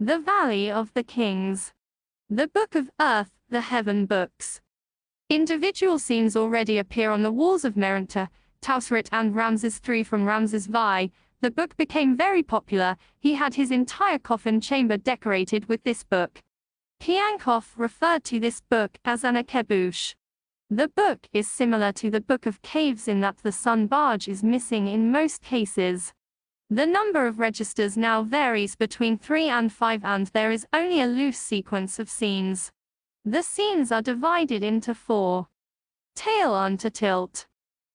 The Valley of the Kings. The Book of Earth, the Heaven Books. Individual scenes already appear on the walls of Merinta, Tausret and Ramses III from Ramses VI. The book became very popular. He had his entire coffin chamber decorated with this book. Piankov referred to this book as an Akebush. The book is similar to the Book of Caves in that the sun barge is missing in most cases. The number of registers now varies between 3 and 5 and there is only a loose sequence of scenes. The scenes are divided into 4. Tail unto tilt.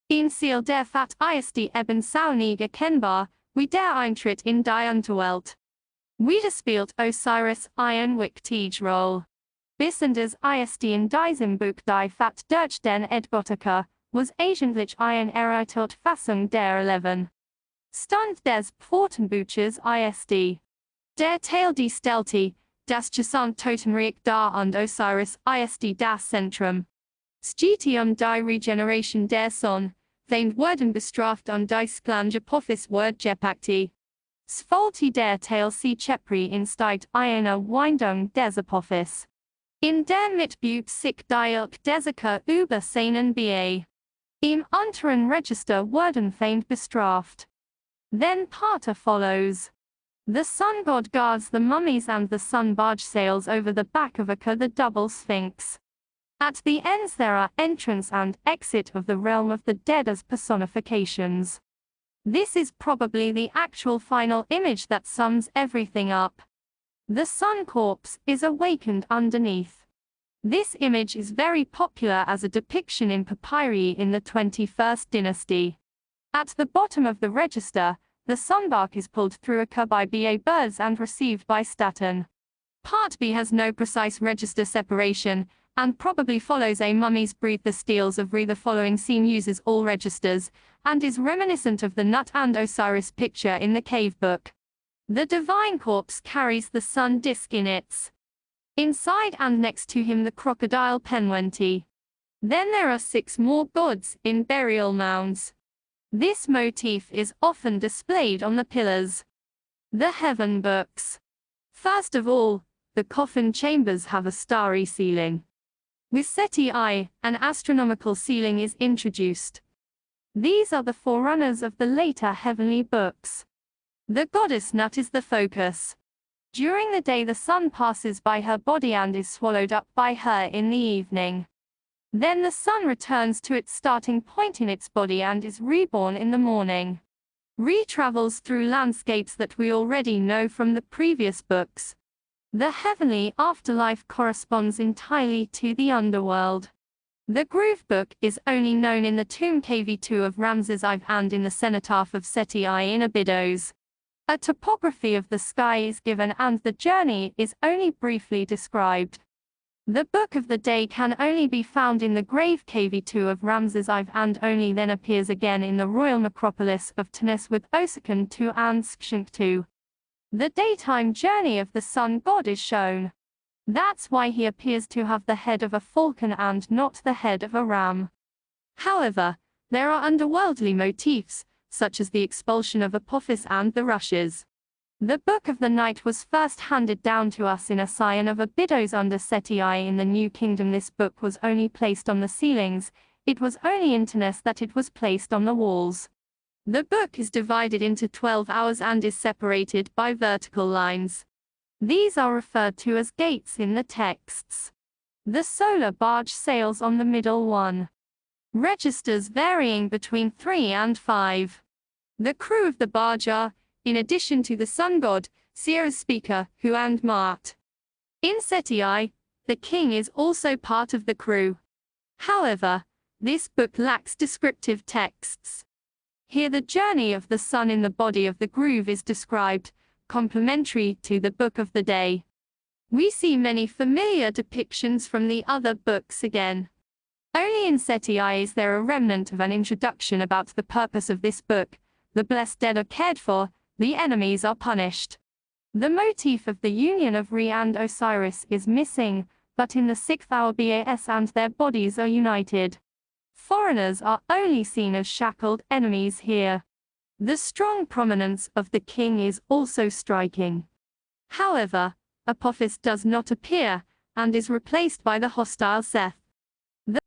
In Ziel der Fat ist eben sau nie erkennbar, wie der Eintritt in die Unterwelt. Widerspielt Osiris Iron Wick Roll. Bissendes ist in diesem Buch die Fat durch den Edgotiker, was eigentlich eine erweiterte Fassung der 11. Stund des Pfortenbuches ist. Der Teil die Stelti, das Gesant Totenreich da und Osiris ist das Zentrum. Stitium die Regeneration der Sonne, vein worden bestraft und die Sklange Apophis word gepacti. Svolti der Teil sie Chepri in Steit einer Windung des Apophis. In der Mitbut sich die Ilk Desiker über seinen ba. Im unteren Register wurden fein bestraft. Then Pater follows. The sun god guards the mummies and the sun barge sails over the back of Aka the double sphinx. At the ends there are entrance and exit of the realm of the dead as personifications. This is probably the actual final image that sums everything up. The sun corpse is awakened underneath. This image is very popular as a depiction in papyri in the 21st dynasty. At the bottom of the register, the sunbark is pulled through Aka by Ba birds and received by Staten. Part B has no precise register separation, and probably follows a mummy's breathe. The steels of Re. The following scene uses all registers, and is reminiscent of the Nut and Osiris picture in the cave book. The divine corpse carries the sun disk in its inside and next to him the crocodile Penwenti. Then there are 6 more gods in burial mounds. This motif is often displayed on the pillars. The Heaven Books. First of all, the coffin chambers have a starry ceiling. With Seti I, an astronomical ceiling is introduced. These are the forerunners of the later heavenly books. The goddess Nut is the focus. During the day the sun passes by her body and is swallowed up by her in the evening. Then the sun returns to its starting point in its body and is reborn in the morning. Re travels through landscapes that we already know from the previous books. The heavenly afterlife corresponds entirely to the underworld. The Groove Book is only known in the tomb KV2 of Ramses I and in the cenotaph of Seti I in Abydos. A topography of the sky is given and the journey is only briefly described. The Book of the Day can only be found in the grave KV2 of Ramses I and only then appears again in the royal necropolis of Tanis with Osakan II and Skshunk II. The daytime journey of the sun god is shown. That's why he appears to have the head of a falcon and not the head of a ram. However, there are underworldly motifs, such as the expulsion of Apophis and the rushes. The Book of the Night was first handed down to us in a scion of Abydos under Seti I in the New Kingdom. This book was only placed on the ceilings, it was only in Tanis that it was placed on the walls. The book is divided into 12 hours and is separated by vertical lines. These are referred to as gates in the texts. The solar barge sails on the middle one. Registers varying between 3 and 5. The crew of the barge are, in addition to the sun god, Sierra's speaker, Hu and Mart. In Seti I, the king is also part of the crew. However, this book lacks descriptive texts. Here the journey of the sun in the body of the groove is described, complementary to the Book of the Day. We see many familiar depictions from the other books again. Only in Seti I is there a remnant of an introduction about the purpose of this book. The blessed dead are cared for, the enemies are punished. The motif of the union of Re and Osiris is missing, but in the 6th hour Bas and their bodies are united. Foreigners are only seen as shackled enemies here. The strong prominence of the king is also striking. However, Apophis does not appear, and is replaced by the hostile Seth.